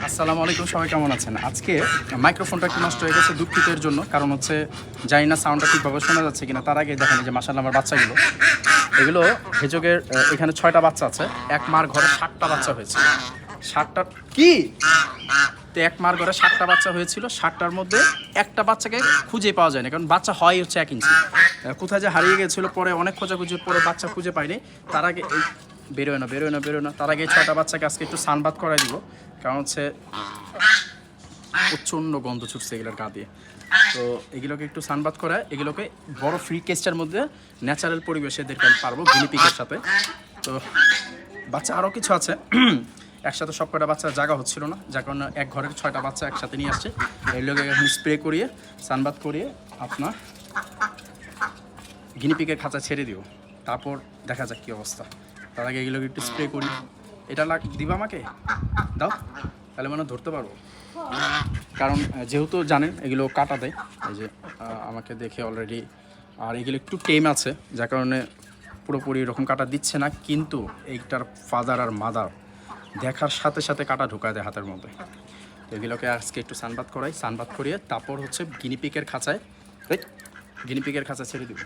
আসসালামু আলাইকুম, সবাই কেমন আছেন? আজকে মাইক্রোফোনটা একটু নষ্ট হয়ে গেছে, দুঃখিত এর জন্য। কারণ হচ্ছে জানি না সাউন্ডটা ঠিকভাবে শোনা যাচ্ছে কিনা। তার আগে দেখেন যে মাশাআল্লাহ আমার বাচ্চাগুলো, এগুলো হেজকের এখানে 6টা বাচ্চা আছে। এক মার ঘরে 7টা বাচ্চা হয়েছে। 7টা কি তো এক মার ঘরে 7টা বাচ্চা হয়েছিল। 7টার মধ্যে একটা বাচ্চাকে খুঁজে পাওয়া যায়নি, কারণ বাচ্চা হয় হচ্ছে 1 ইঞ্চি। কোথায় যে হারিয়ে গেছিল, পরে অনেক খোঁজাখুঁজির পরে বাচ্চা খুঁজে পাইনি। তার আগে বেরোয় না। তার আগে 6টা বাচ্চাকে আজকে একটু সানবাদ করাই দিব, কারণ হচ্ছে প্রচণ্ড গন্ধ ছুটছে এগুলোর গা দিয়ে। তো এগুলোকে একটু সানবাদ করায় এগুলোকে বড় ফ্রি কেসটার মধ্যে ন্যাচারাল পরিবেশে এদেরকে আমি পারবো গিনিপিকের সাথে। তো বাচ্চা আরও কিছু আছে, একসাথে সব কটা বাচ্চা জায়গা হচ্ছিল না, যার কারণে এক ঘরের 6টা বাচ্চা একসাথে নিয়ে আসছে। এগুলোকে এখন স্প্রে করিয়ে সানবাদ করিয়ে আপনার গিনিপিকের খাঁচা ছেড়ে দিও, তারপর দেখা যাক কী অবস্থা। তার আগে এগুলোকে একটু স্প্রে করি। এটা দিবা আমাকে, দাও, তাহলে মানে ধরতে পারবো। কারণ যেহেতু জানেন এগুলো কাটা দেয়, এই যে আমাকে দেখে অলরেডি। আর এগুলো একটু টেম আছে, যার কারণে পুরোপুরি এরকম কাটা দিচ্ছে না, কিন্তু এইটার ফাদার আর মাদার দেখার সাথে সাথে কাটা ঢুকায় দেয় হাতের মধ্যে। তো এগুলোকে আজকে একটু সানবাদ করাই, সানবাদ করিয়ে তারপর হচ্ছে গিনিপিকের খাঁচায় ছেড়ে দিব।